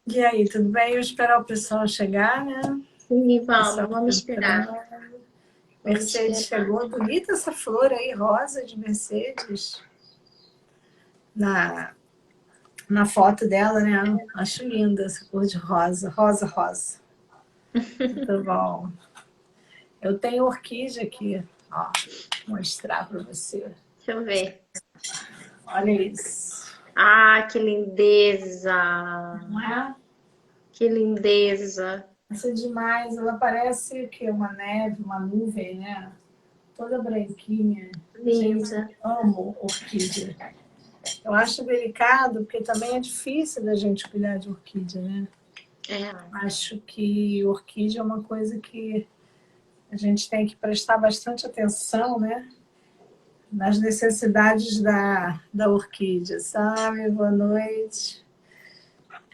E aí, tudo bem? Eu espero o pessoal chegar, né? Sim, O pessoal vamos esperar. entrando. Vamos Mercedes esperar. chegou. Bonita essa flor aí, rosa de Mercedes. Na, na foto dela, né? Acho linda essa cor de rosa. Rosa, rosa. Muito bom. Eu tenho orquídea aqui. Ó, vou mostrar para você. Deixa eu ver. Olha isso. Ah, que lindeza! Não é? Que lindeza! Essa é demais. Ela parece que uma neve, uma nuvem, né? Toda branquinha. Gente, Linda. amo orquídea. Eu acho delicado, porque também é difícil da gente cuidar de orquídea, né? É. Acho que orquídea é uma coisa que a gente tem que prestar bastante atenção, né? Nas necessidades da orquídea, sabe? Boa noite.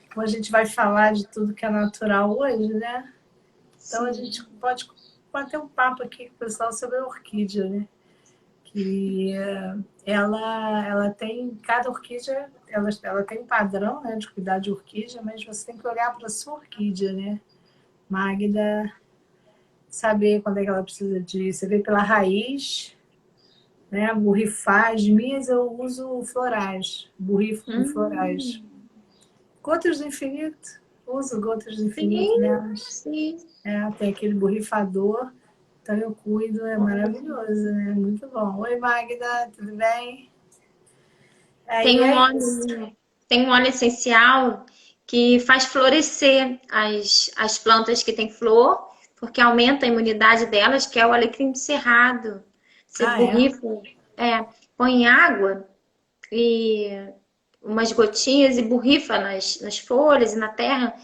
Então, a gente vai falar de tudo que é natural hoje, né? Então a gente Sim. pode bater um papo aqui com o pessoal sobre a orquídea, né? Que ela tem, cada orquídea, ela tem um padrão, né, de cuidar de orquídea, mas você tem que olhar para a sua orquídea, né, Magda, saber quando é que ela precisa de, você vê pela raiz, né, borrifar, as minhas eu uso florais, borrifo com florais. Hum, Gotas do infinito, uso gotas do infinito sim, nelas, sim. tem aquele borrifador, então eu cuido, é maravilhoso, né, muito bom. Oi Magda, tudo bem? Tem Aí um é isso. óleo, tem um óleo essencial que faz florescer as plantas que têm flor, porque aumenta a imunidade delas, que é o alecrim do cerrado. Você Ah, é? borrifa, põe em água e umas gotinhas e borrifa nas folhas e na terra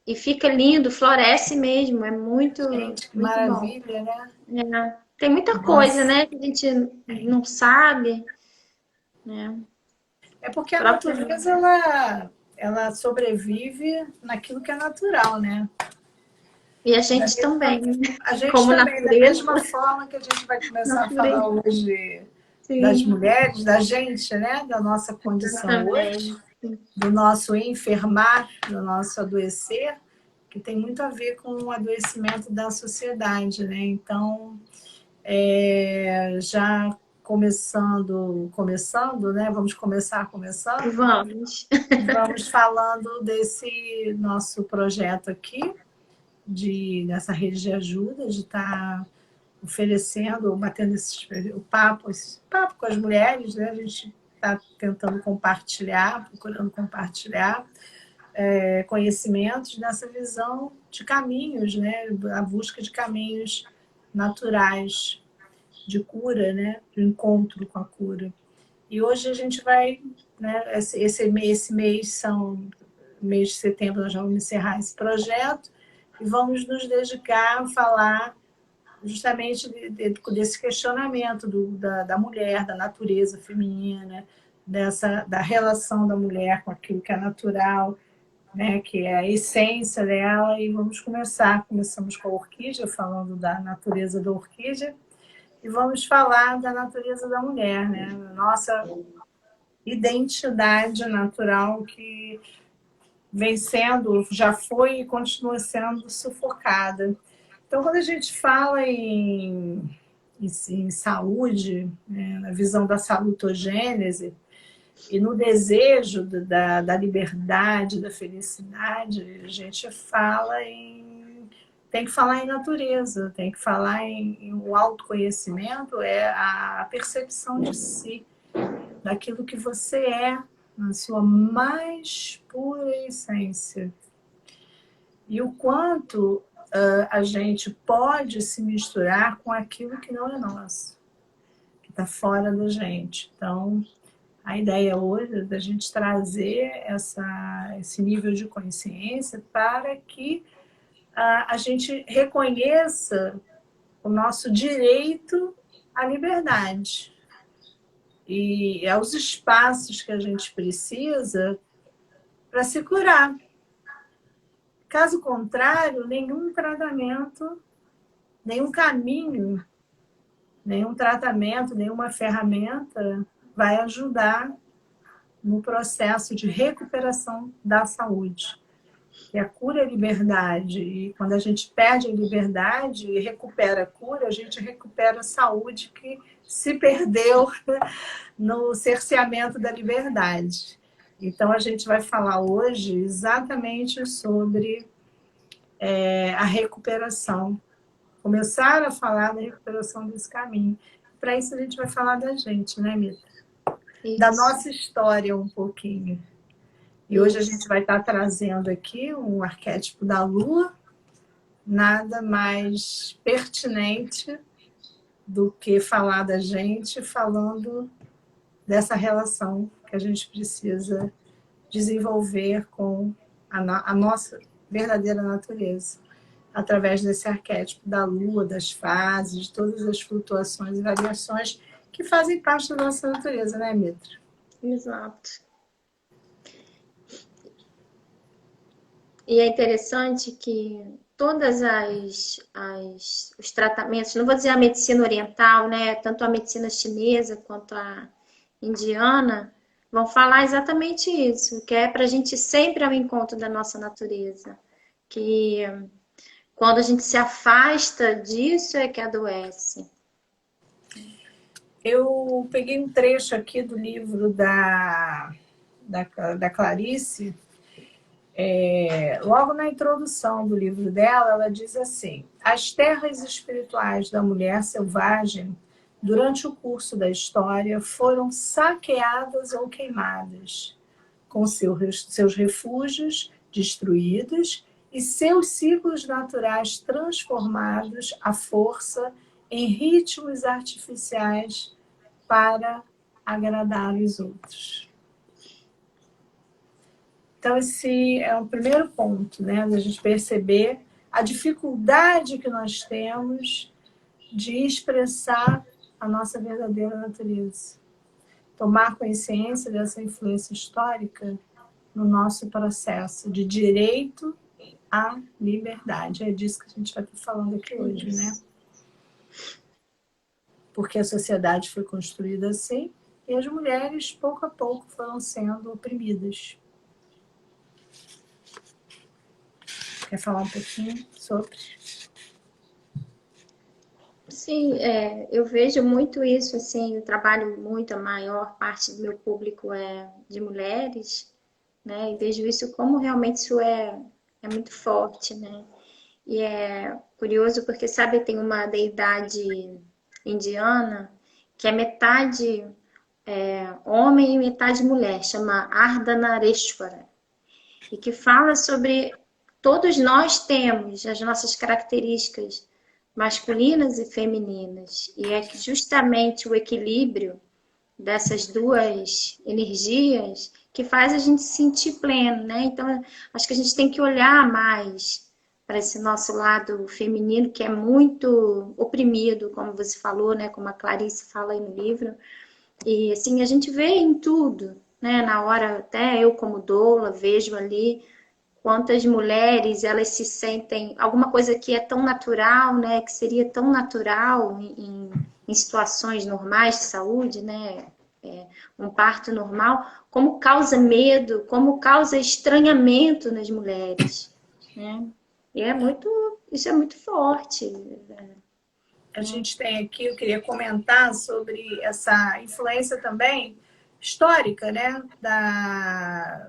e fica lindo, floresce mesmo, é muito, Gente, que muito bom. maravilha, né? É. Tem muita coisa, Nossa. né, que a gente não sabe, né? É porque a Própria... natureza, ela sobrevive naquilo que é natural, né? E a Da gente mesma, também, a gente como também, da natureza, mesma forma que a gente vai começar a falar natureza, hoje das sim, mulheres, da gente, né? Da nossa condição hoje, também. do nosso enfermar, do nosso adoecer, que tem muito a ver com o adoecimento da sociedade, né? Então, já começando, né? Vamos começar começando. Vamos. Vamos falando desse nosso projeto aqui, nessa rede de ajuda, de estar oferecendo, batendo esse papo com as mulheres, né? A gente está tentando compartilhar, procurando compartilhar conhecimentos dessa visão de caminhos, né? A busca de caminhos naturais de cura, né? De encontro com a cura. E hoje a gente vai, né? Esse mês mês de setembro nós vamos encerrar esse projeto e vamos nos dedicar a falar justamente desse questionamento da mulher, da natureza feminina, da relação da mulher com aquilo que é natural, né, que é a essência dela, e começamos com a orquídea, falando da natureza da orquídea, e vamos falar da natureza da mulher, né, nossa identidade natural que vem sendo, já foi e continua sendo sufocada. Então, quando a gente fala em saúde, né, na visão da salutogênese, e no desejo da liberdade, da felicidade, a gente fala tem que falar em natureza, tem que falar em o autoconhecimento, é a percepção de si, daquilo que você é, na sua mais pura essência. E o quanto a gente pode se misturar com aquilo que não é nosso, que está fora da gente. Então, a ideia hoje é da gente trazer esse nível de consciência para que a gente reconheça o nosso direito à liberdade e aos espaços que a gente precisa para se curar. Caso contrário, nenhum tratamento, nenhum caminho, nenhum tratamento, nenhuma ferramenta vai ajudar no processo de recuperação da saúde. que a cura é liberdade. E quando a gente perde a liberdade e recupera a cura, a gente recupera a saúde que se perdeu no cerceamento da liberdade. Então, a gente vai falar hoje exatamente sobre a recuperação. Começar a falar da recuperação desse caminho. Para isso, a gente vai falar da gente, né, Mita? Da Isso. nossa história um pouquinho. E hoje a gente vai estar trazendo aqui um arquétipo da Lua, nada mais pertinente do que falar da gente, falando dessa relação que a gente precisa desenvolver com a nossa verdadeira natureza, através desse arquétipo da Lua, das fases, de todas as flutuações e variações que fazem parte da nossa natureza, né, Mitra? Exato. E é interessante que todas os tratamentos, não vou dizer a medicina oriental, né? Tanto a medicina chinesa quanto a indiana, vão falar exatamente isso, que é para a gente sempre ao encontro da nossa natureza. Que quando a gente se afasta disso é que adoece. Eu peguei um trecho aqui do livro da Clarice. Logo na introdução do livro dela, ela diz assim: as terras espirituais da mulher selvagem, durante o curso da história, foram saqueadas ou queimadas, com seus refúgios destruídos e seus ciclos naturais transformados à força em ritmos artificiais para agradar os outros. Então, esse é o primeiro ponto, né? Da gente perceber a dificuldade que nós temos de expressar a nossa verdadeira natureza. Tomar consciência dessa influência histórica no nosso processo de direito à liberdade. É disso que a gente vai estar falando aqui hoje, né? Porque a sociedade foi construída assim e as mulheres, pouco a pouco, foram sendo oprimidas. Quer falar um pouquinho sobre? Sim, eu vejo muito isso, assim, eu trabalho muito, a maior parte do meu público é de mulheres, né? E vejo isso como realmente isso é muito forte, né? E é curioso porque, sabe, tem uma deidade indiana que é metade homem e metade mulher, chama Ardhanareshwara, e que fala sobre todos nós temos as nossas características masculinas e femininas, e é que justamente o equilíbrio dessas duas energias que faz a gente se sentir pleno, né? Então, acho que a gente tem que olhar mais para esse nosso lado feminino, que é muito oprimido, como você falou, né? Como a Clarice fala aí no livro. E, assim, a gente vê em tudo, né? Na hora, até eu como doula, vejo ali quantas mulheres elas se sentem alguma coisa que é tão natural, né, que seria tão natural em situações normais de saúde, né, um parto normal, como causa medo, como causa estranhamento nas mulheres, né? E isso é muito forte. A gente tem aqui, eu queria comentar sobre essa influência também histórica, né?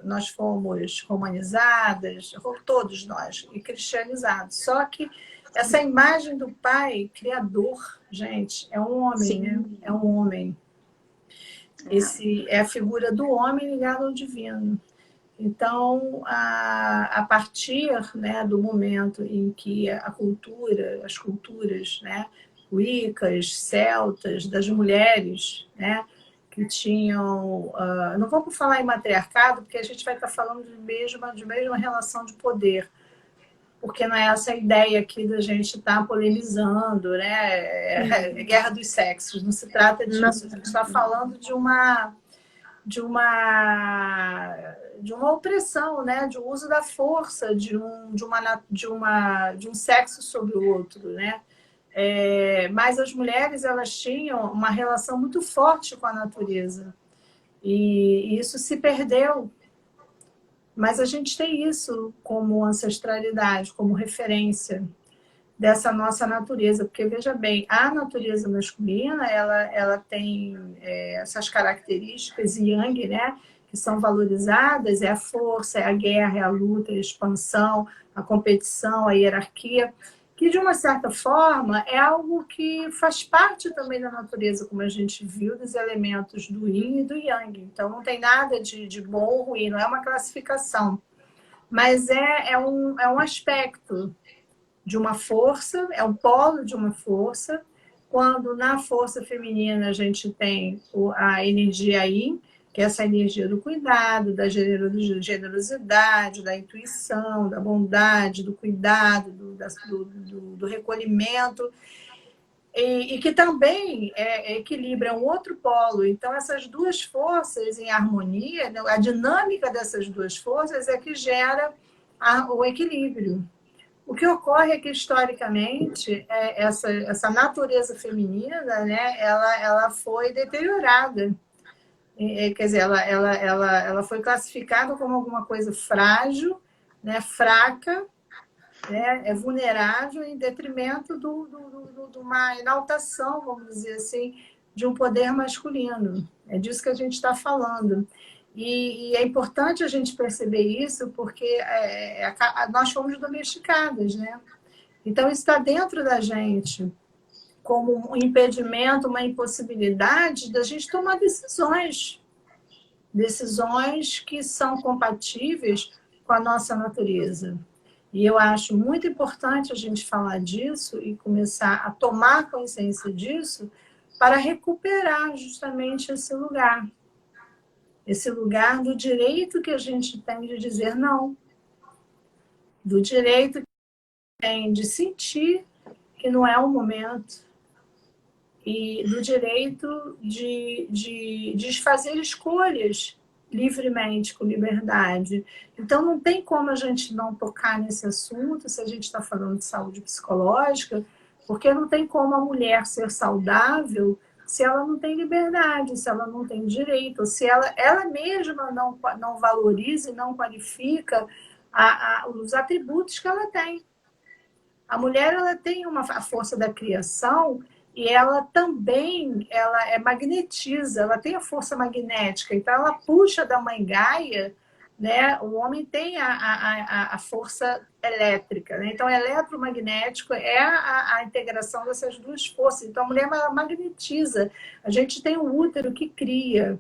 Nós fomos romanizadas, todos nós, e cristianizados. Só que essa imagem do pai criador, gente, é um homem, Sim. né? É um homem. Esse é a figura do homem ligado ao divino. Então, a partir, né, do momento em que as culturas, né, wiccas, celtas, das mulheres, né, que tinham... não vamos falar em matriarcado, porque a gente vai estar falando de mesma relação de poder, porque não é essa a ideia aqui da gente estar polemizando, né? É guerra dos sexos, não se trata disso. A gente está falando de uma opressão, né? De um uso da força de um sexo sobre o outro, né? Mas as mulheres, elas tinham uma relação muito forte com a natureza e isso se perdeu Mas a gente tem isso como ancestralidade, como referência dessa nossa natureza, porque veja bem, a natureza masculina ela tem essas características yang, né, que são valorizadas, é a força, é a guerra, é a luta, é a expansão, a competição, a hierarquia, que de uma certa forma é algo que faz parte também da natureza, como a gente viu, dos elementos do yin e do yang. Então não tem nada de bom ou ruim, não é uma classificação, mas é um aspecto de uma força, é um polo de uma força, quando na força feminina a gente tem a energia Yin, que é essa energia do cuidado, da generosidade, da intuição, da bondade, do cuidado, do recolhimento, e que também equilibra um outro polo. Então, essas duas forças em harmonia, né, a dinâmica dessas duas forças é que gera o equilíbrio. O que ocorre é que, historicamente, essa natureza feminina, né, ela foi deteriorada. Quer dizer, ela foi classificada como alguma coisa frágil, né, fraca, né, vulnerável, em detrimento de uma exaltação, vamos dizer assim, de um poder masculino. É disso que a gente está falando. E é importante a gente perceber isso, porque nós fomos domesticadas, né? Então, isso está dentro da gente, como um impedimento, uma impossibilidade da gente tomar decisões que são compatíveis com a nossa natureza. E eu acho muito importante a gente falar disso e começar a tomar consciência disso para recuperar justamente esse lugar do direito que a gente tem de dizer não, do direito que tem de sentir que não é o momento, e do direito de fazer escolhas livremente, com liberdade. Então, não tem como a gente não tocar nesse assunto, se a gente está falando de saúde psicológica, porque não tem como a mulher ser saudável se ela não tem liberdade, se ela não tem direito, se ela mesma não valoriza e não qualifica os atributos que ela tem. A mulher ela tem a força da criação e ela também magnetiza, ela tem a força magnética, então ela puxa da mãe Gaia, né? O homem tem a força elétrica, né? Então eletromagnético é a integração dessas duas forças. Então a mulher ela magnetiza. A gente tem um útero que cria,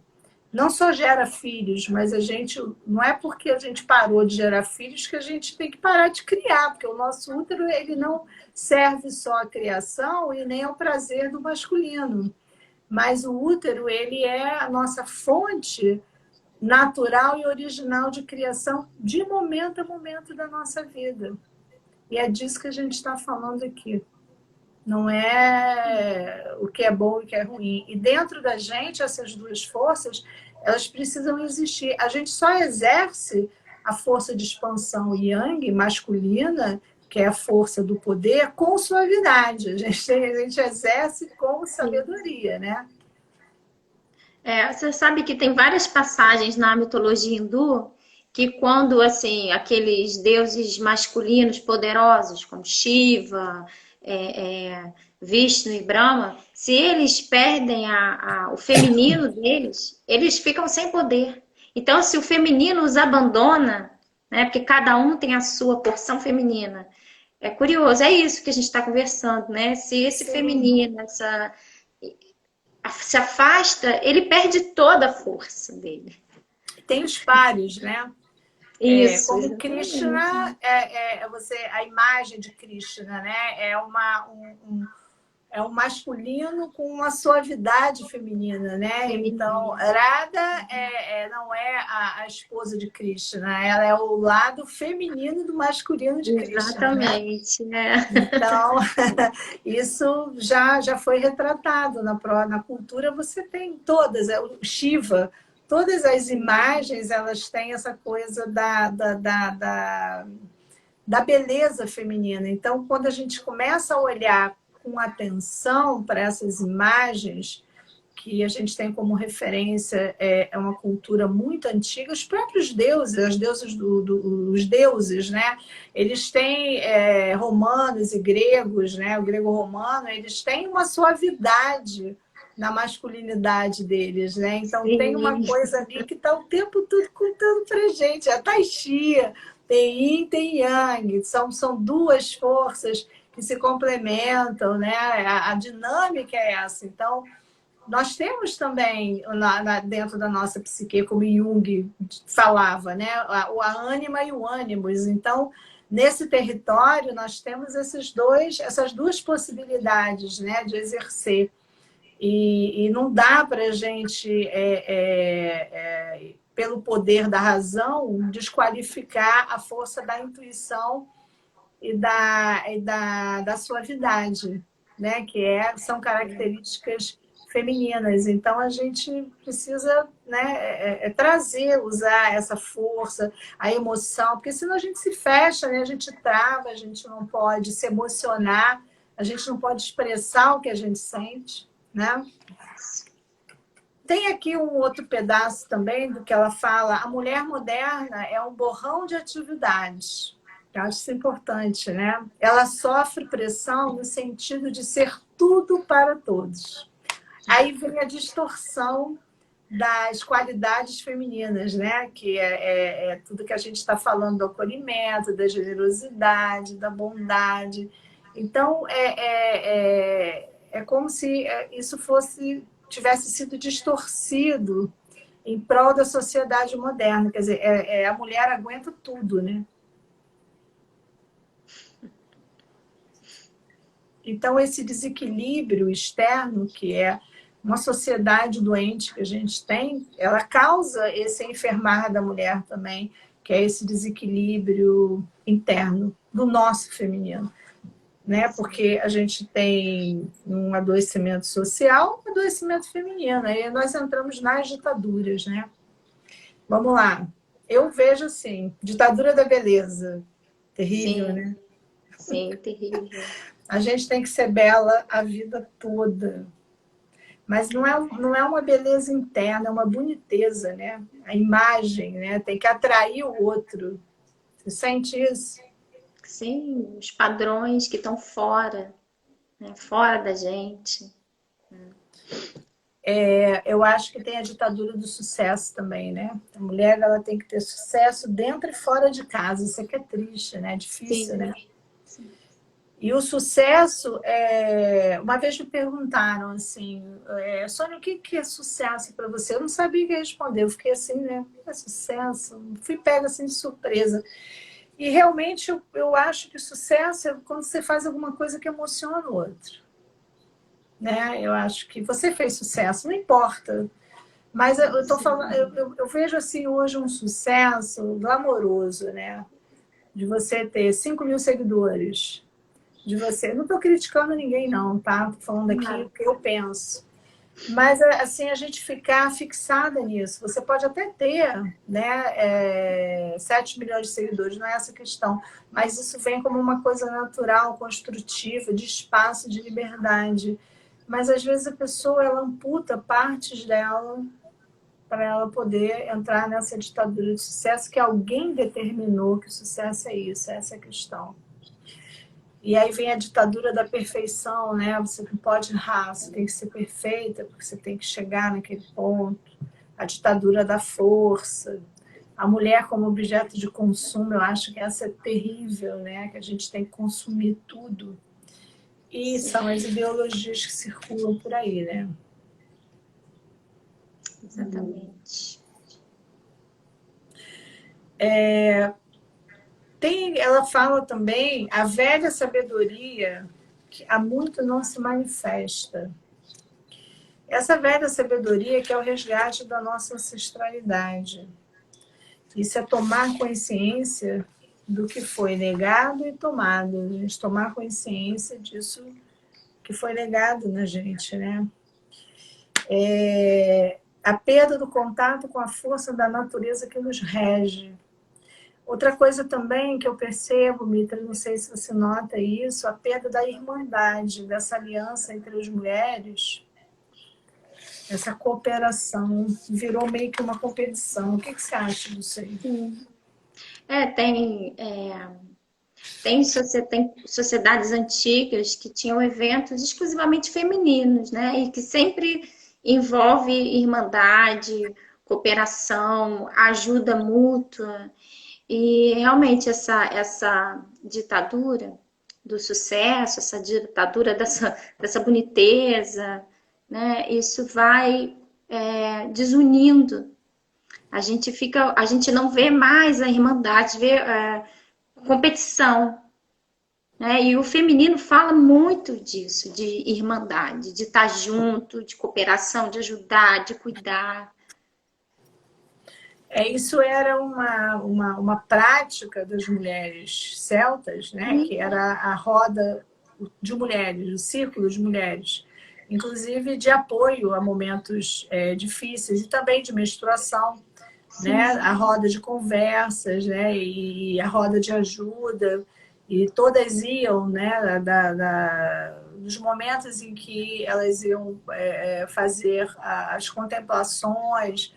não só gera filhos, mas a gente não é porque a gente parou de gerar filhos que a gente tem que parar de criar, porque o nosso útero ele não serve só à criação e nem ao prazer do masculino. Mas o útero ele é a nossa fonte natural e original de criação de momento a momento da nossa vida. E é disso que a gente está falando aqui. Não é o que é bom e o que é ruim. E dentro da gente, essas duas forças, elas precisam existir. A gente só exerce a força de expansão yang, masculina, que é a força do poder, com suavidade. A gente exerce com sabedoria, né? Você sabe que tem várias passagens na mitologia hindu que quando, assim, aqueles deuses masculinos poderosos, como Shiva, Vishnu e Brahma, se eles perdem o feminino deles, eles ficam sem poder. Então, se o feminino os abandona, né, porque cada um tem a sua porção feminina, é curioso, é isso que a gente está conversando, né? Se esse Sim. feminino, se afasta, ele perde toda a força dele. Tem os pares, né? Isso, Como exatamente. Krishna, a imagem de Krishna, né? É um masculino com uma suavidade feminina, né? Feminino. Então, Radha não é a esposa de Krishna, ela é o lado feminino do masculino de Krishna. Exatamente, né? Então, isso já foi retratado na cultura. Você tem todas, o Shiva, todas as imagens, elas têm essa coisa da beleza feminina. Então, quando a gente começa a olhar com atenção para essas imagens, que a gente tem como referência é uma cultura muito antiga. Os próprios deuses, as deusas os deuses, né? Eles têm romanos e gregos, né? O grego-romano, eles têm uma suavidade na masculinidade deles, né? Então tem uma coisa ali que está o tempo todo contando para gente. A Tai Chi, tem Yin, tem Yang, são duas forças que se complementam, né? A dinâmica é essa. Então, nós temos também dentro da nossa psique, como Jung falava, né? A ânima e o ânimos. Então, nesse território, nós temos essas duas possibilidades, né, de exercer. E não dá para a gente, pelo poder da razão, desqualificar a força da intuição e da suavidade, né? Que são características femininas. Então, a gente precisa, né, trazer, usar essa força, a emoção, porque senão a gente se fecha, né? A gente trava, a gente não pode se emocionar, a gente não pode expressar o que a gente sente, né? Tem aqui um outro pedaço também do que ela fala: a mulher moderna é um borrão de atividades. Eu acho isso importante, né? Ela sofre pressão no sentido de ser tudo para todos. Aí vem a distorção das qualidades femininas, né? Que é tudo que a gente está falando do acolhimento, da generosidade, da bondade. Então, é como se isso tivesse sido distorcido em prol da sociedade moderna. Quer dizer, a mulher aguenta tudo, né? Então, esse desequilíbrio externo, que é uma sociedade doente que a gente tem, ela causa esse enfermar da mulher também, que é esse desequilíbrio interno do nosso feminino, né? Porque a gente tem um adoecimento social, um adoecimento feminino, aí nós entramos nas ditaduras, né? Vamos lá. Eu vejo assim, ditadura da beleza, terrível, Sim. né? Sim, terrível. A gente tem que ser bela a vida toda. Mas não é uma beleza interna, é uma boniteza, né? A imagem, né? Tem que atrair o outro. Você sente isso? Sim, os padrões que estão fora, né? Fora da gente. Eu acho que tem a ditadura do sucesso também, né? A mulher ela tem que ter sucesso dentro e fora de casa. Isso aqui é triste, né? É difícil, Sim. né? E o sucesso, uma vez me perguntaram assim, Sônia, o que é sucesso para você? Eu não sabia o que responder, eu fiquei assim, né? O que é sucesso? Fui pega assim de surpresa. E realmente eu acho que sucesso é quando você faz alguma coisa que emociona o outro. Né? Eu acho que você fez sucesso, não importa. Mas eu tô falando, eu vejo assim hoje um sucesso glamouroso, né? De você ter 5.000 seguidores. De você. Não estou criticando ninguém, não, tá? Estou falando aqui o que eu penso. Mas, assim, a gente ficar fixada nisso. Você pode até ter, né, 7 milhões de seguidores, não é essa a questão. Mas isso vem como uma coisa natural, construtiva, de espaço, de liberdade. Mas, às vezes, a pessoa, ela amputa partes dela para ela poder entrar nessa ditadura de sucesso que alguém determinou que o sucesso é isso, essa é a questão. E aí vem a ditadura da perfeição, né? Você não pode errar, você tem que ser perfeita, porque você tem que chegar naquele ponto. A ditadura da força. A mulher como objeto de consumo, eu acho que essa é terrível, né? Que a gente tem que consumir tudo. E são as ideologias que circulam por aí, né? Exatamente. Ela fala também a velha sabedoria que há muito não se manifesta. Essa velha sabedoria que é o resgate da nossa ancestralidade. Isso é tomar consciência do que foi negado e tomado. A gente tomar consciência disso que foi negado na gente, né? A perda do contato com a força da natureza que nos rege. Outra coisa também que eu percebo, Mitra, não sei se você nota isso, a perda da irmandade, dessa aliança entre as mulheres. essa cooperação, virou meio que uma competição. O que você acha disso aí? Sim. Tem sociedades antigas que tinham eventos exclusivamente femininos, né? E que sempre envolve irmandade, cooperação, ajuda mútua. E realmente essa ditadura do sucesso, essa ditadura dessa boniteza, né? Isso vai desunindo. A gente não vê mais a irmandade, vê competição, né? E o feminino fala muito disso, de irmandade, de estar junto, de cooperação, de ajudar, de cuidar. Isso era uma prática das mulheres celtas, né? Que era a roda de mulheres, o círculo de mulheres, inclusive de apoio a momentos difíceis e também de menstruação, né? A roda de conversas, né? E a roda de ajuda, e todas iam, né? Dos momentos em que elas iam fazer as contemplações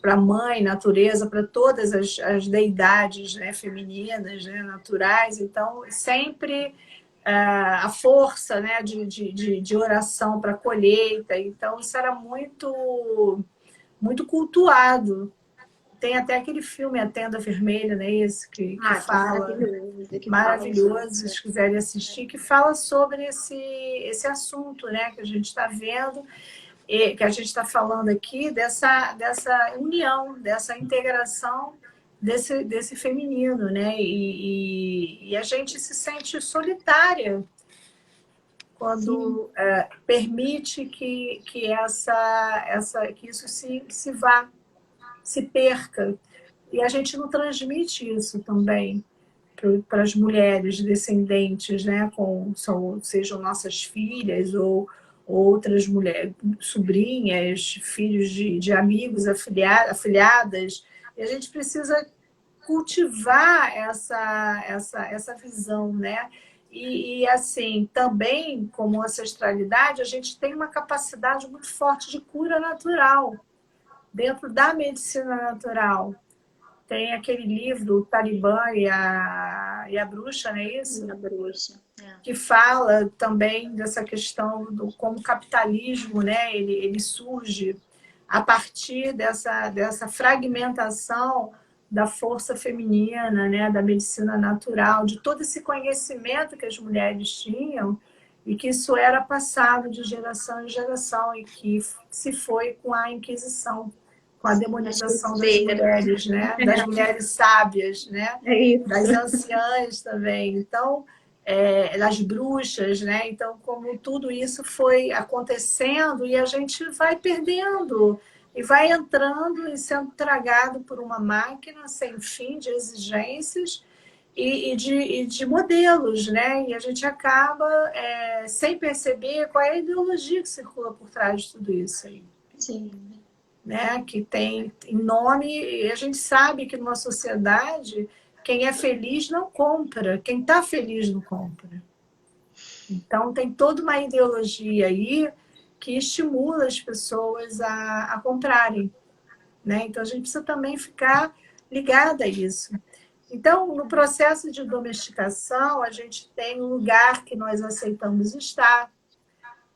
para a mãe, natureza, para todas as deidades, né, femininas, né, naturais. Então, sempre a força, né, de oração para a colheita. Então, isso era muito, muito cultuado. Tem até aquele filme A Tenda Vermelha, né, esse que fala, maravilhoso, se quiserem assistir, que fala sobre esse assunto, né, que a gente está vendo, que a gente está falando aqui, dessa união, dessa integração desse feminino, né? E a gente se sente solitária quando permite que isso se vá, se perca. E a gente não transmite isso também para as mulheres descendentes, né? Sejam nossas filhas ou outras mulheres, sobrinhas, filhos de amigos, afilhadas. E a gente precisa cultivar essa visão, né? E assim, também, como ancestralidade, a gente tem uma capacidade muito forte de cura natural dentro da medicina natural. Tem aquele livro, O Talibã e a Bruxa, não é isso? A Bruxa. Que fala também dessa questão do como o capitalismo, né, ele surge a partir dessa fragmentação da força feminina, né, da medicina natural, de todo esse conhecimento que as mulheres tinham e que isso era passado de geração em geração e que se foi com a Inquisição, com a demonização das mulheres, né, das mulheres sábias, né, das anciãs também. Então, das bruxas, né? Então, como tudo isso foi acontecendo e a gente vai perdendo e vai entrando e sendo tragado por uma máquina sem fim de exigências e de modelos, né? E a gente acaba sem perceber qual é a ideologia que circula por trás de tudo isso aí. Sim. Né? Que tem nome, e a gente sabe que numa sociedade quem é feliz não compra, quem está feliz não compra. Então, tem toda uma ideologia aí que estimula as pessoas a comprarem. Né? Então, a gente precisa também ficar ligada a isso. Então, no processo de domesticação, a gente tem um lugar que nós aceitamos estar,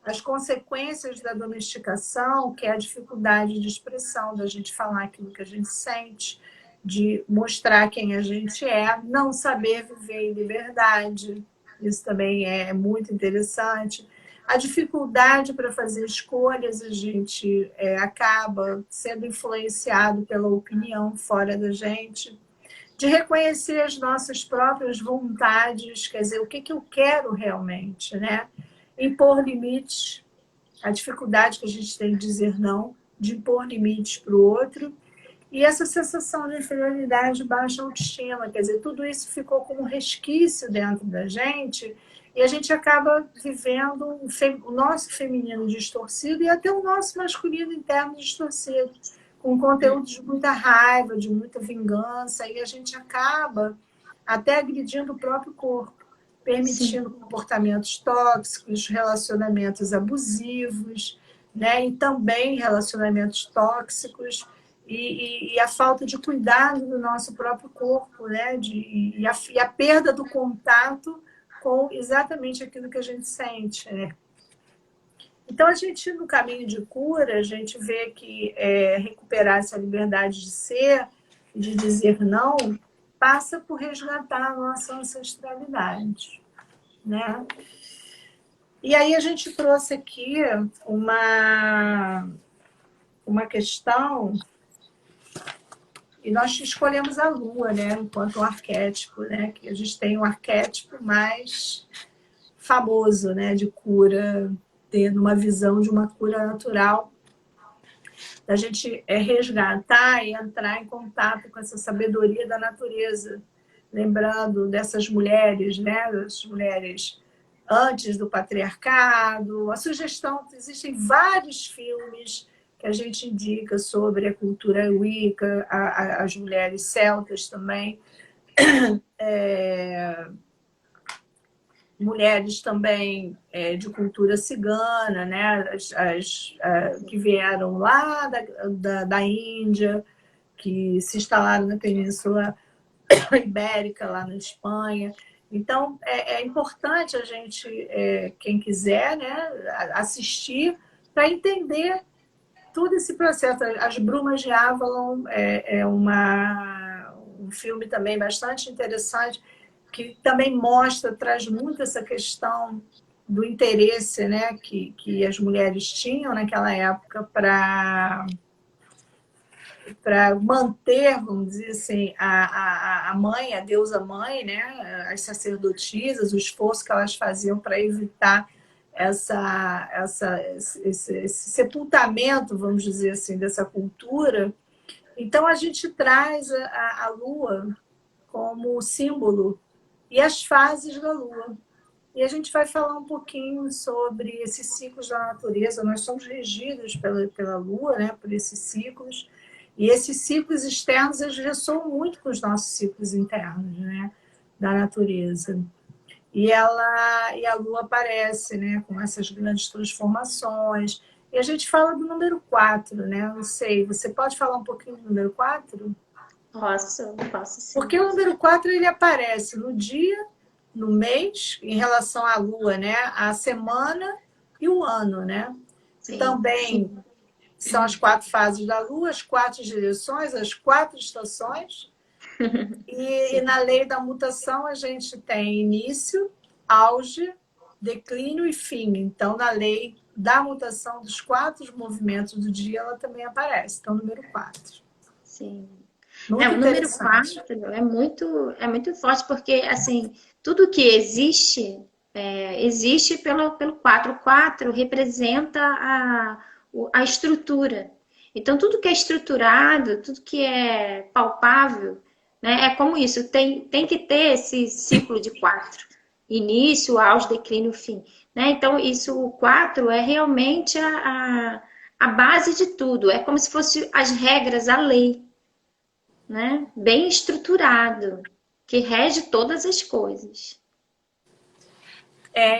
as consequências da domesticação, que é a dificuldade de expressão, da gente falar aquilo que a gente sente, de mostrar quem a gente é, não saber viver em liberdade, isso também é muito interessante. A dificuldade para fazer escolhas, a gente acaba sendo influenciado pela opinião fora da gente, de reconhecer as nossas próprias vontades, quer dizer, o que eu quero realmente, né? Impor limites, a dificuldade que a gente tem de dizer não, de impor limites para o outro, e essa sensação de inferioridade, baixa autoestima, quer dizer, tudo isso ficou como um resquício dentro da gente, e a gente acaba vivendo o nosso feminino distorcido e até o nosso masculino interno distorcido, com conteúdo de muita raiva, de muita vingança, e a gente acaba até agredindo o próprio corpo, permitindo comportamentos tóxicos, relacionamentos abusivos, né? E também relacionamentos tóxicos e a falta de cuidado do nosso próprio corpo, né? E a perda do contato com exatamente aquilo que a gente sente, né? Então, a gente, no caminho de cura, a gente vê que recuperar essa liberdade de ser, de dizer não, passa por resgatar a nossa ancestralidade, né? E aí a gente trouxe aqui uma questão, e nós escolhemos a Lua, né, enquanto um arquétipo, né, que a gente tem um arquétipo mais famoso, né, de cura, tendo uma visão de uma cura natural, da gente resgatar e entrar em contato com essa sabedoria da natureza, lembrando dessas mulheres, né, das mulheres antes do patriarcado. A sugestão, existem vários filmes que a gente indica sobre a cultura Wicca, as mulheres celtas também, mulheres também de cultura cigana, né? Que vieram lá da Índia, que se instalaram na Península Ibérica, lá na Espanha. Então, é importante a gente, quem quiser, né, assistir para entender todo esse processo. As Brumas de Avalon um filme também bastante interessante, que também mostra, traz muito essa questão do interesse, né, que as mulheres tinham naquela época para manter, vamos dizer assim, a mãe, a deusa mãe, né, as sacerdotisas, o esforço que elas faziam para evitar esse sepultamento, vamos dizer assim, dessa cultura. Então, a gente traz a Lua como símbolo e as fases da Lua. E a gente vai falar um pouquinho sobre esses ciclos da natureza. Nós somos regidos pela Lua, né, por esses ciclos. E esses ciclos externos, eles ressoam muito com os nossos ciclos internos, né, da natureza. E a Lua aparece, né, com essas grandes transformações. E a gente fala do número 4, né? Não sei, você pode falar um pouquinho do número 4? Posso sim. Porque o número 4 ele aparece no dia, no mês, em relação à Lua, né? A semana e o ano, né? Sim, também sim. São as 4 fases da Lua, as 4 direções, as 4 estações. E na lei da mutação a gente tem início, auge, declínio e fim. Então, na lei da mutação dos 4 movimentos do dia, ela também aparece. Então, número 4. Sim. Muito O número interessante. 4 é muito forte, porque, assim, tudo que existe, existe pelo 4. O 4 representa a estrutura. Então, tudo que é estruturado, tudo que é palpável, né, é como isso, tem que ter esse ciclo de 4. Início, auge, declínio, fim. Né? Então, o 4 é realmente a base de tudo. É como se fosse as regras, a lei, né? Bem estruturado, que rege todas as coisas.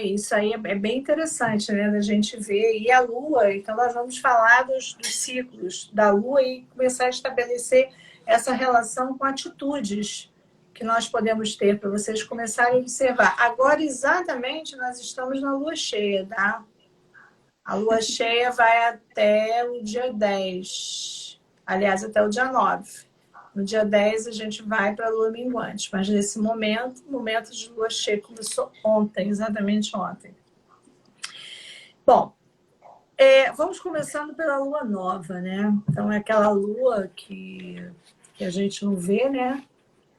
Isso aí é bem interessante, né, da gente ver. E a Lua, então nós vamos falar dos ciclos da Lua e começar a estabelecer essa relação com atitudes que nós podemos ter para vocês começarem a observar. Agora, exatamente, nós estamos na Lua cheia, tá? A Lua cheia vai até o dia 10, aliás, até o dia 9. No dia 10 a gente vai para a Lua minguante, mas nesse momento, o momento de Lua cheia começou ontem, exatamente ontem. Bom, vamos começando pela Lua nova, né? Então é aquela Lua que a gente não vê, né?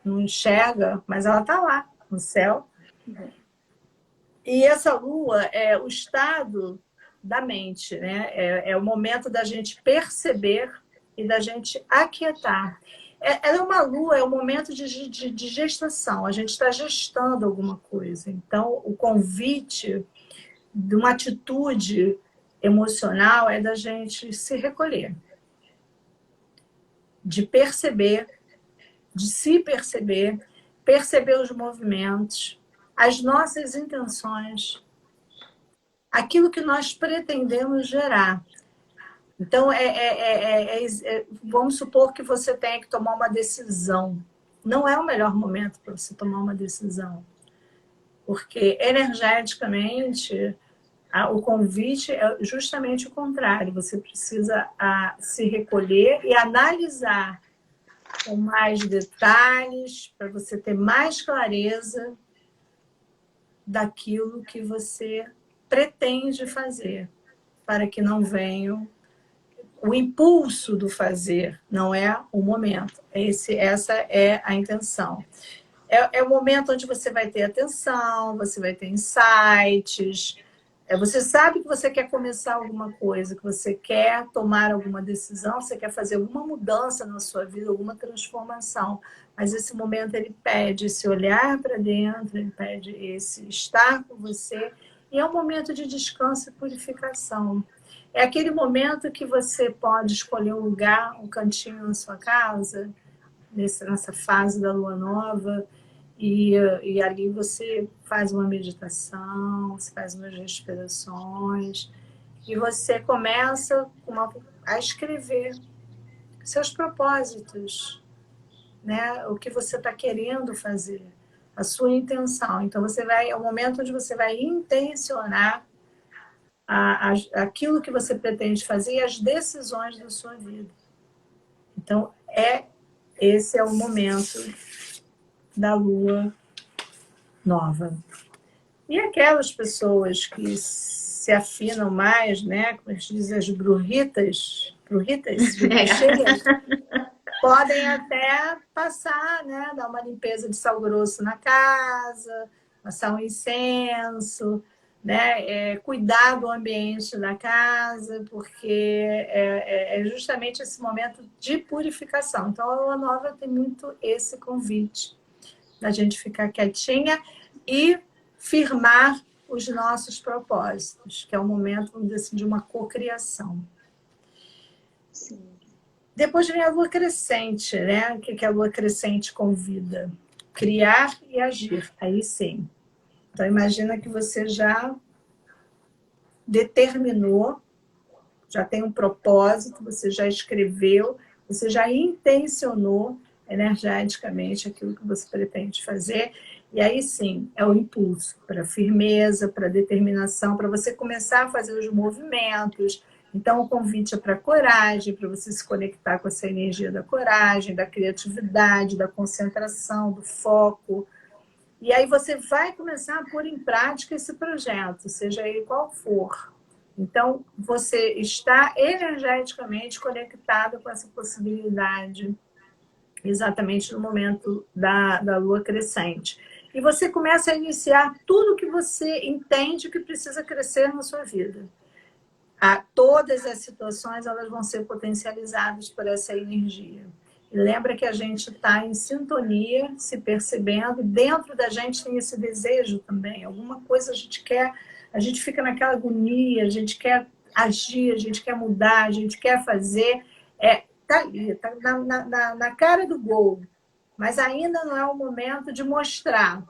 Não enxerga, mas ela está lá no céu. E essa Lua é o estado da mente, né? É o momento da gente perceber e da gente aquietar. Ela é uma lua, é um momento de gestação. A gente está gestando alguma coisa. Então, o convite de uma atitude emocional é da gente se recolher, de perceber, de se perceber, perceber os movimentos, as nossas intenções, aquilo que nós pretendemos gerar. Então, vamos supor que você tenha que tomar uma decisão. Não é o melhor momento para você tomar uma decisão, porque energeticamente o convite é justamente o contrário. Você precisa se recolher e analisar com mais detalhes, para você ter mais clareza daquilo que você pretende fazer, para que não venham o impulso do fazer, não é o momento. Essa é a intenção. É o momento onde você vai ter atenção, você vai ter insights, você sabe que você quer começar alguma coisa, que você quer tomar alguma decisão, você quer fazer alguma mudança na sua vida, alguma transformação. Mas esse momento ele pede esse olhar para dentro, ele pede esse estar com você. E é um momento de descanso e purificação. É aquele momento que você pode escolher um lugar, um cantinho na sua casa, nessa fase da lua nova, e ali você faz uma meditação, você faz umas respirações, e você começa a escrever seus propósitos, né? O que você está querendo fazer, a sua intenção. Então, é o momento onde você vai intencionar aquilo que você pretende fazer e as decisões da sua vida. Então, esse é o momento da lua nova. E aquelas pessoas que se afinam mais, né, como a gente diz, as bruxitas, podem até passar, né, dar uma limpeza de sal grosso na casa, passar um incenso, né, cuidar do ambiente da casa, porque é justamente esse momento de purificação. Então, a lua nova tem muito esse convite da gente ficar quietinha e firmar os nossos propósitos, que é o momento, vamos dizer assim, de uma cocriação. Sim. Depois vem a lua crescente, né? O que a lua crescente convida? Criar e agir, aí sim. Então, imagina que você já determinou, já tem um propósito, você já escreveu, você já intencionou energeticamente aquilo que você pretende fazer, e aí sim, é o impulso para firmeza, para determinação, para você começar a fazer os movimentos. Então, o convite é para coragem, para você se conectar com essa energia da coragem, da criatividade, da concentração, do foco. E aí você vai começar a pôr em prática esse projeto, seja ele qual for. Então, você está energeticamente conectado com essa possibilidade, exatamente no momento da lua crescente. E você começa a iniciar tudo que você entende que precisa crescer na sua vida. Todas as situações elas vão ser potencializadas por essa energia. E lembra que a gente está em sintonia, se percebendo, e dentro da gente tem esse desejo também. Alguma coisa a gente quer, a gente fica naquela agonia, a gente quer agir, a gente quer mudar, a gente quer fazer. Está ali, está na cara do gol. Mas ainda não é o momento de mostrar.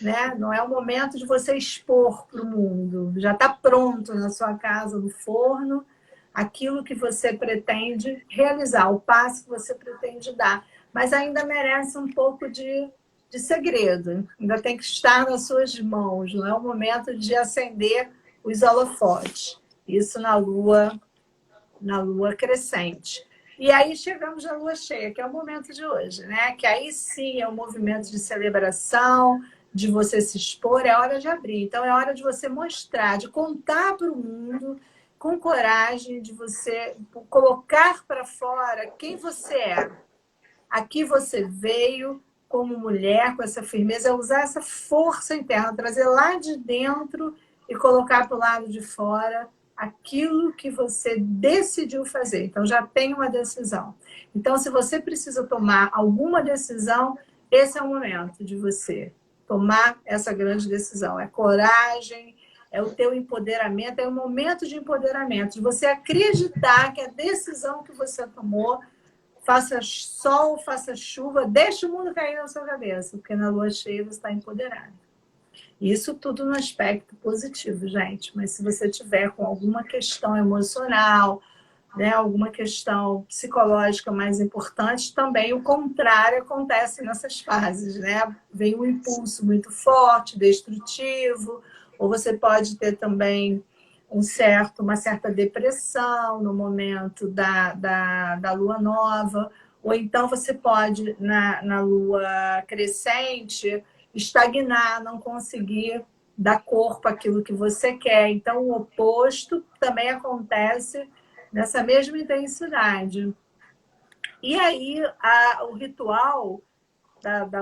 Né? Não é o momento de você expor para o mundo. Já está pronto na sua casa, no forno, aquilo que você pretende realizar, o passo que você pretende dar. Mas ainda merece um pouco de segredo. Ainda tem que estar nas suas mãos. Não é o momento de acender os holofotes. Isso na lua crescente. E aí chegamos à lua cheia, que é o momento de hoje, né? Que aí sim é um movimento de celebração, de você se expor, é hora de abrir. Então, é hora de você mostrar, de contar para o mundo, com coragem, de você colocar para fora quem você é. Aqui você veio como mulher, com essa firmeza, usar essa força interna, trazer lá de dentro e colocar para o lado de fora aquilo que você decidiu fazer. Então, já tem uma decisão. Então, se você precisa tomar alguma decisão, esse é o momento de você tomar essa grande decisão. É coragem, é o teu empoderamento, é o momento de empoderamento, de você acreditar que a decisão que você tomou, faça sol, faça chuva, deixa o mundo cair na sua cabeça, porque na lua cheia você está empoderado. Isso tudo no aspecto positivo, gente. Mas se você tiver com alguma questão emocional, né, alguma questão psicológica mais importante, também o contrário acontece nessas fases, né? Vem um impulso muito forte, destrutivo, ou você pode ter também uma certa depressão no momento da lua nova, ou então você pode, na lua crescente, estagnar, não conseguir dar corpo àquilo que você quer. Então, o oposto também acontece nessa mesma intensidade. E aí, o ritual da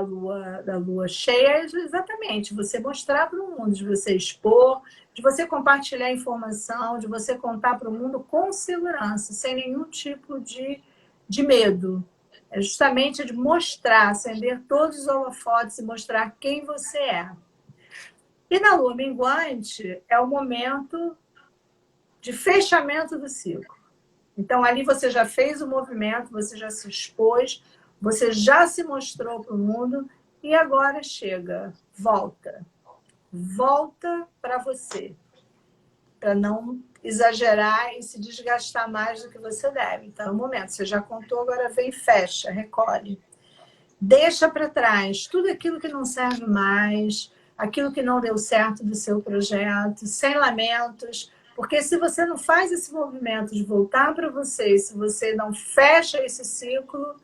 lua cheia é exatamente você mostrar para o mundo, de você expor, de você compartilhar informação, de você contar para o mundo com segurança, sem nenhum tipo de medo. É justamente de mostrar, acender todos os holofotes e mostrar quem você é. E na lua minguante é o momento de fechamento do ciclo. Então, ali você já fez o movimento, você já se expôs, você já se mostrou para o mundo e agora chega, volta. Volta para você, para não exagerar e se desgastar mais do que você deve. Então, é o momento, você já contou, agora vem, fecha, recolhe. Deixa para trás tudo aquilo que não serve mais, aquilo que não deu certo do seu projeto, sem lamentos, porque se você não faz esse movimento de voltar para você, se você não fecha esse ciclo,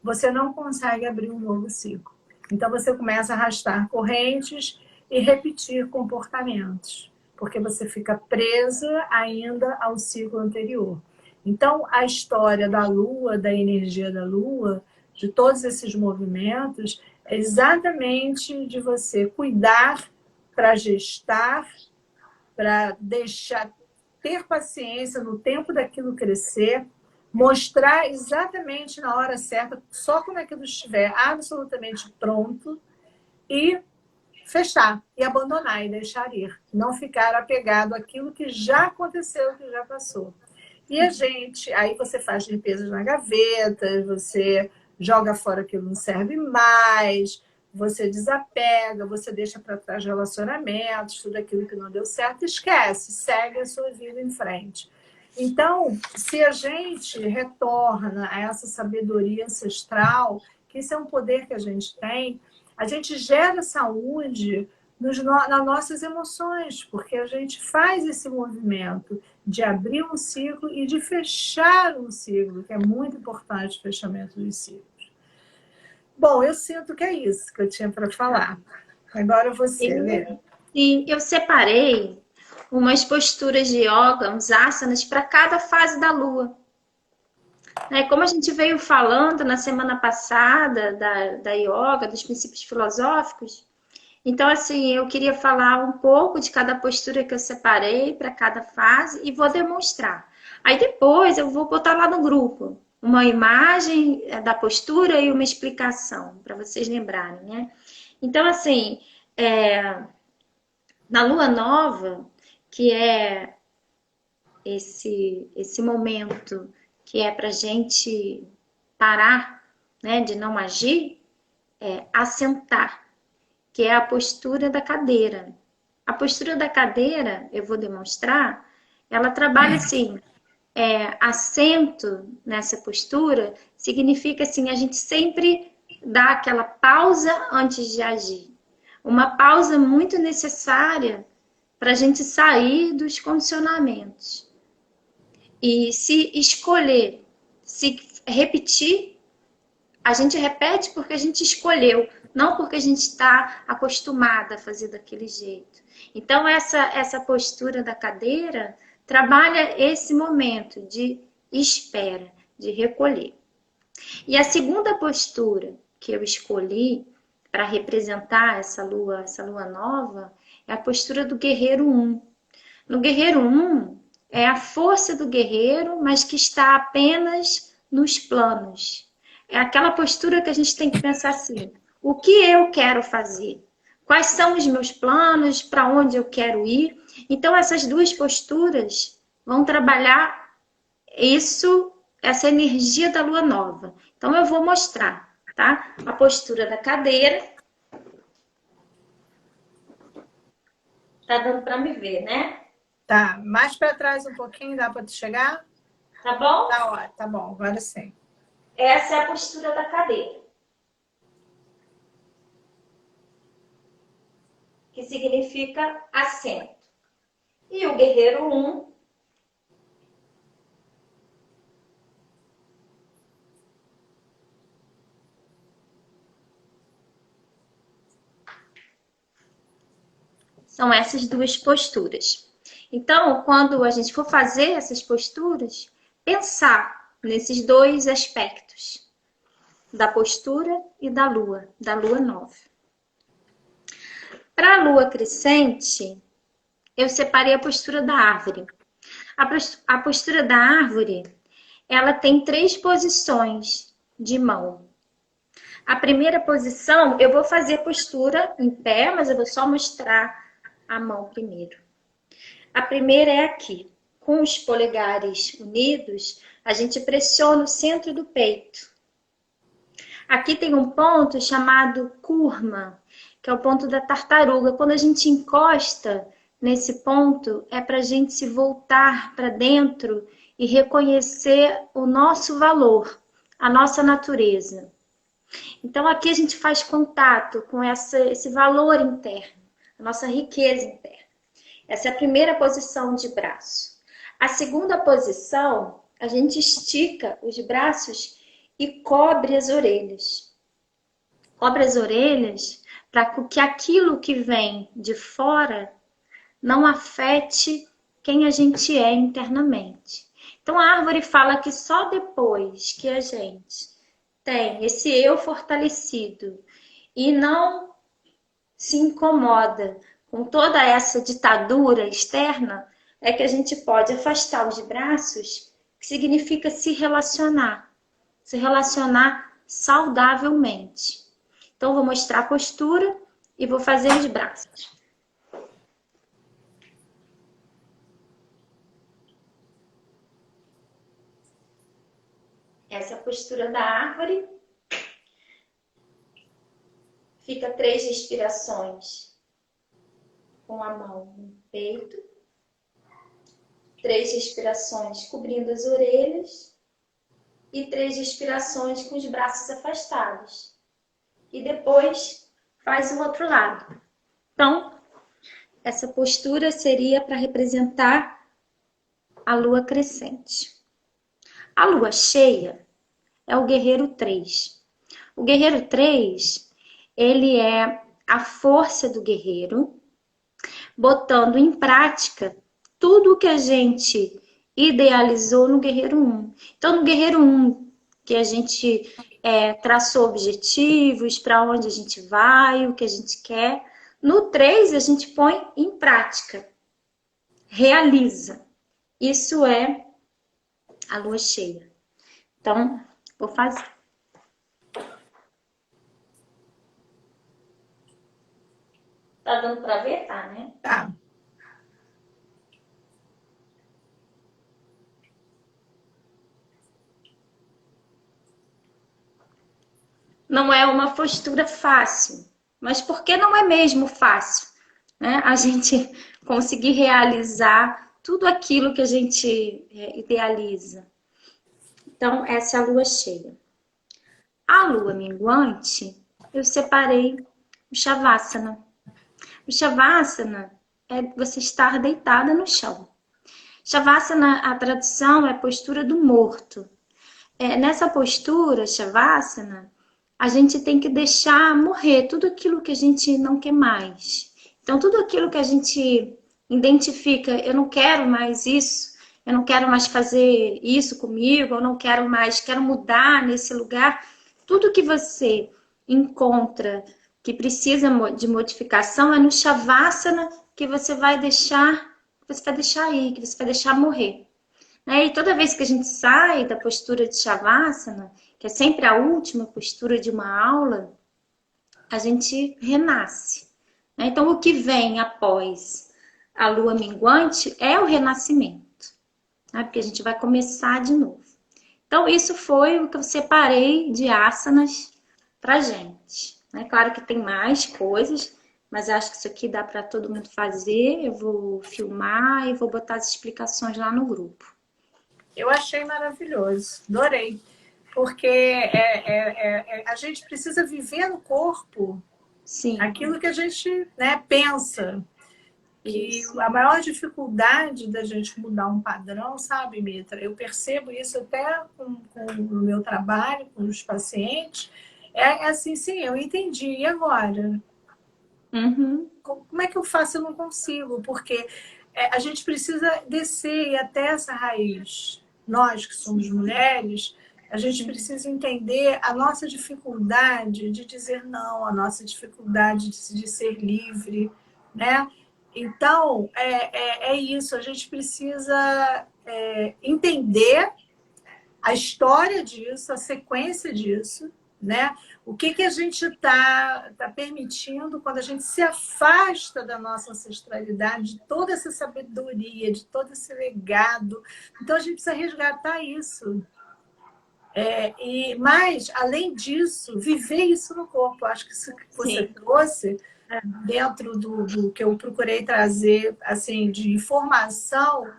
você não consegue abrir um novo ciclo. Então você começa a arrastar correntes e repetir comportamentos, porque você fica presa ainda ao ciclo anterior. Então a história da Lua, da energia da Lua, de todos esses movimentos, é exatamente de você cuidar para gestar, para deixar, ter paciência no tempo daquilo crescer, mostrar exatamente na hora certa, só quando aquilo estiver absolutamente pronto, e fechar, e abandonar, e deixar ir. Não ficar apegado àquilo que já aconteceu, que já passou. E a gente, aí você faz limpezas na gaveta, você joga fora aquilo que não serve mais, você desapega, você deixa para trás relacionamentos, tudo aquilo que não deu certo, esquece, segue a sua vida em frente. Então, se a gente retorna a essa sabedoria ancestral, que isso é um poder que a gente tem, a gente gera saúde nas nossas emoções, porque a gente faz esse movimento de abrir um ciclo e de fechar um ciclo, que é muito importante o fechamento dos ciclos. Bom, eu sinto que é isso que eu tinha para falar. Agora você, Lê. Sim, eu separei umas posturas de yoga, uns asanas, para cada fase da lua. Como a gente veio falando na semana passada da yoga, dos princípios filosóficos, então, assim, eu queria falar um pouco de cada postura que eu separei para cada fase e vou demonstrar. Aí depois eu vou botar lá no grupo uma imagem da postura e uma explicação, para vocês lembrarem, né? Então, assim, na lua nova, que é esse momento que é para gente parar, né, de não agir, assentar, que é a postura da cadeira. A postura da cadeira, eu vou demonstrar, ela trabalha assim, assento nessa postura, significa assim, a gente sempre dá aquela pausa antes de agir. Uma pausa muito necessária para a gente sair dos condicionamentos. E se escolher, se repetir, a gente repete porque a gente escolheu, não porque a gente está acostumada a fazer daquele jeito. Então, essa postura da cadeira trabalha esse momento de espera, de recolher. E a segunda postura que eu escolhi para representar essa lua nova é a postura do guerreiro 1. No guerreiro 1, é a força do guerreiro, mas que está apenas nos planos. É aquela postura que a gente tem que pensar assim: o que eu quero fazer? Quais são os meus planos? Para onde eu quero ir? Então, essas duas posturas vão trabalhar essa energia da lua nova. Então, eu vou mostrar, tá? A postura da cadeira. Tá dando para me ver, né? Tá, mais para trás um pouquinho, dá para te chegar? Tá bom? Tá, ó, tá bom, agora sim. Essa é a postura da cadeira, que significa assento. E o guerreiro 1 são essas duas posturas. Então, quando a gente for fazer essas posturas, pensar nesses dois aspectos, da postura e da lua nova. Para a lua crescente, eu separei a postura da árvore. A postura da árvore, ela tem 3 posições de mão. A primeira posição, eu vou fazer postura em pé, mas eu vou só mostrar a mão primeiro. A primeira é aqui. Com os polegares unidos, a gente pressiona o centro do peito. Aqui tem um ponto chamado kurma, que é o ponto da tartaruga. Quando a gente encosta nesse ponto, é para a gente se voltar para dentro e reconhecer o nosso valor, a nossa natureza. Então, aqui a gente faz contato com esse valor interno, a nossa riqueza interna. Essa é a primeira posição de braço. A segunda posição, a gente estica os braços e cobre as orelhas. Cobre as orelhas para que aquilo que vem de fora não afete quem a gente é internamente. Então, a árvore fala que só depois que a gente tem esse eu fortalecido e não se incomoda com toda essa ditadura externa, é que a gente pode afastar os braços, que significa se relacionar saudavelmente. Então, vou mostrar a postura e vou fazer os braços. Essa é a postura da árvore. Fica 3 respirações com a mão no peito. 3 respirações cobrindo as orelhas. E 3 respirações com os braços afastados. E depois faz o outro lado. Então, essa postura seria para representar a lua crescente. A lua cheia é o guerreiro 3. O guerreiro 3, ele é a força do guerreiro, botando em prática tudo o que a gente idealizou no guerreiro 1. Então, no guerreiro 1, que a gente traçou objetivos, para onde a gente vai, o que a gente quer. No 3, a gente põe em prática, realiza. Isso é a lua cheia. Então, vou fazer. Tá dando para ver? Tá, né? Tá. Não é uma postura fácil. Mas por que não é mesmo fácil? Né? A gente conseguir realizar tudo aquilo que a gente idealiza. Então, essa é a lua cheia. A lua minguante, eu separei o Shavasana. O Shavasana é você estar deitada no chão. Shavasana, a tradução é postura do morto. Nessa postura, Shavasana, a gente tem que deixar morrer tudo aquilo que a gente não quer mais. Então, tudo aquilo que a gente identifica, eu não quero mais isso, eu não quero mais fazer isso comigo, eu não quero mais, quero mudar nesse lugar. Tudo que você encontra que precisa de modificação é no Shavasana que você vai deixar aí, que você vai deixar morrer. E toda vez que a gente sai da postura de Shavasana, que é sempre a última postura de uma aula, a gente renasce. Então, o que vem após a lua minguante é o renascimento, porque a gente vai começar de novo. Então, isso foi o que eu separei de asanas pra gente. Claro que tem mais coisas, mas acho que isso aqui dá para todo mundo fazer. Eu vou filmar e vou botar as explicações lá no grupo. Eu achei maravilhoso, adorei. Porque a gente precisa viver no corpo Sim, aquilo que a gente, né, pensa. Que isso. a maior dificuldade da gente mudar um padrão, sabe, Mitra? Eu percebo isso até com o meu trabalho, com os pacientes. É assim, sim, eu entendi. E agora? Uhum, Como é que eu faço? Eu não consigo, porque a gente precisa descer e até essa raiz. Nós que somos mulheres, a gente sim, precisa entender a nossa dificuldade de dizer não, a nossa dificuldade de ser livre, né? Então, é isso, a gente precisa entender a história disso, a sequência disso, né? O que a gente tá permitindo quando a gente se afasta da nossa ancestralidade, de toda essa sabedoria, de todo esse legado. Então, a gente precisa resgatar isso. Mas, além disso, viver isso no corpo. Acho que isso que você sim. trouxe, dentro do que eu procurei trazer assim de informação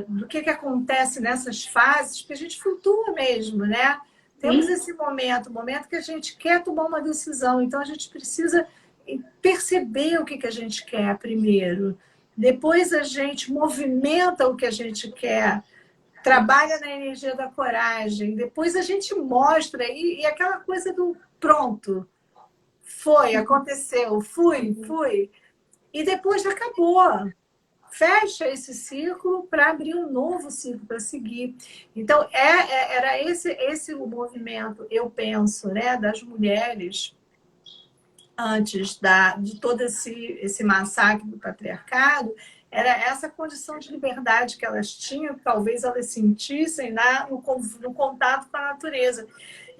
do que acontece nessas fases, porque a gente flutua mesmo, né? Temos Sim, esse momento, o momento que a gente quer tomar uma decisão, então a gente precisa perceber o que a gente quer primeiro. Depois a gente movimenta o que a gente quer, trabalha isso. na energia da coragem, depois a gente mostra, e aquela coisa do pronto, foi, aconteceu, Uhum. fui. E depois acabou. Fecha esse ciclo para abrir um novo ciclo para seguir. Então, era esse o movimento, eu penso, né, das mulheres antes de todo esse massacre do patriarcado, era essa condição de liberdade que elas tinham, que talvez elas sentissem no contato com a natureza.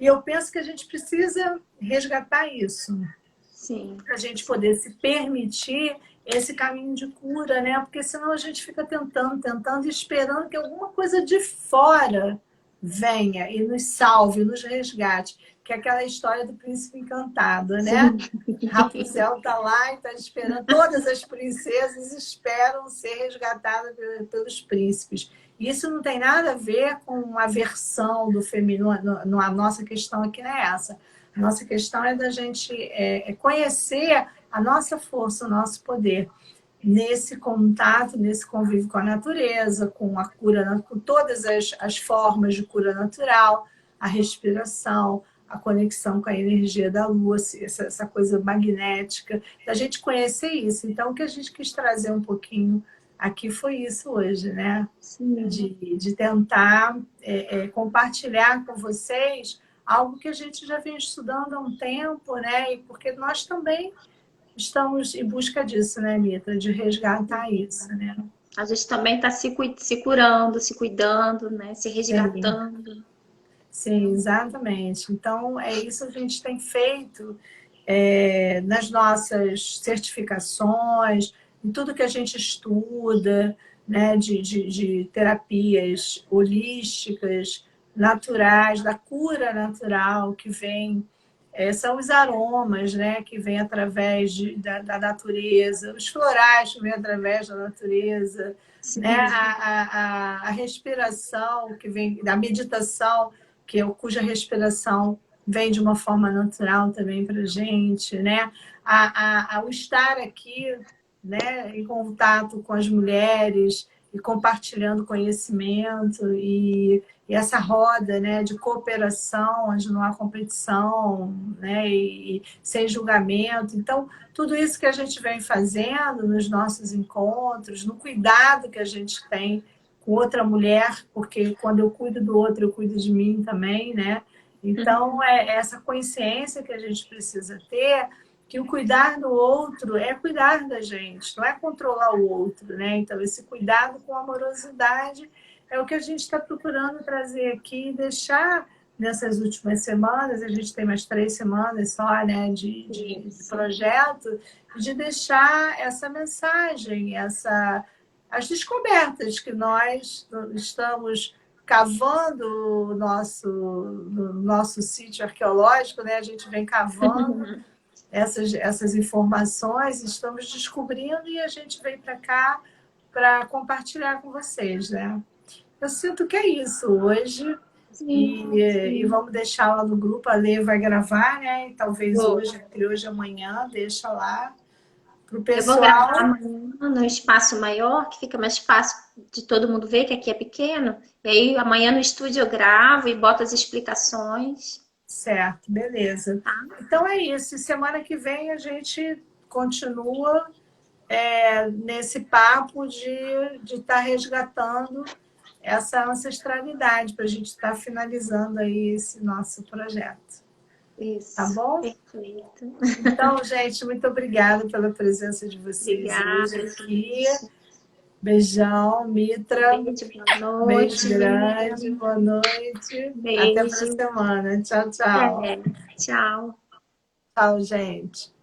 E eu penso que a gente precisa resgatar isso Sim, para a gente sim. poder se permitir esse caminho de cura, né? Porque senão a gente fica tentando, esperando que alguma coisa de fora venha e nos salve, nos resgate, que é aquela história do príncipe encantado, né? Sim. Rapunzel está lá e está esperando, todas as princesas esperam ser resgatadas pelos príncipes. Isso não tem nada a ver com a versão do feminino, a nossa questão aqui não é essa. A nossa questão é da gente conhecer a nossa força, o nosso poder nesse contato, nesse convívio com a natureza, com a cura, com todas as formas de cura natural, a respiração, a conexão com a energia da lua, essa coisa magnética, da gente conhecer isso. Então, o que a gente quis trazer um pouquinho aqui foi isso hoje, né? Sim. De tentar compartilhar com vocês algo que a gente já vem estudando há um tempo, né? E porque nós também estamos em busca disso, né, Mitra? De resgatar isso, né? A gente também está se curando, se cuidando, né? Se Sim, resgatando. sim, exatamente. Então, é isso que a gente tem feito nas nossas certificações, em tudo que a gente estuda, né, de terapias holísticas, naturais, da cura natural que vem. São os aromas, né, que vêm através da natureza, os florais que vêm através da natureza, né, Sim. a respiração que vem da meditação, cuja respiração vem de uma forma natural também para a gente, né? O estar aqui, né, em contato com as mulheres e compartilhando conhecimento e essa roda, né, de cooperação, onde não há competição, né, e sem julgamento. Então, tudo isso que a gente vem fazendo nos nossos encontros, no cuidado que a gente tem com outra mulher, porque quando eu cuido do outro, eu cuido de mim também, né? Então, Uhum. é essa consciência que a gente precisa ter, que o cuidar do outro é cuidar da gente, não é controlar o outro, né? Então, esse cuidado com amorosidade é o que a gente está procurando trazer aqui e deixar nessas últimas semanas, a gente tem mais 3 semanas só, né, de Isso. projeto, de deixar essa mensagem, as descobertas que nós estamos cavando no nosso sítio arqueológico, né? A gente vem cavando essas informações, estamos descobrindo e a gente vem para cá para compartilhar com vocês, né? Eu sinto que é isso hoje. Sim, E sim. vamos deixar lá no grupo, a Lê vai gravar, né? E talvez Vou. hoje, entre hoje e amanhã, deixa lá para o Eu vou gravar pessoal. amanhã no espaço maior, que fica mais fácil de todo mundo ver, que aqui é pequeno. E aí amanhã no estúdio eu gravo e boto as explicações. Certo, beleza. Então é isso. E semana que vem a gente continua nesse papo de estar resgatando essa ancestralidade para a gente estar finalizando aí esse nosso projeto. Tá Isso, bom? perfeito. Então, gente, muito obrigada pela presença de vocês hoje Obrigada, aqui. gente. Beijão, Mitra. Beijo, boa Beijo noite, grande, Miriam. boa noite. Até para a Beijo. semana. Tchau, tchau. Até. Tchau. Tchau, gente.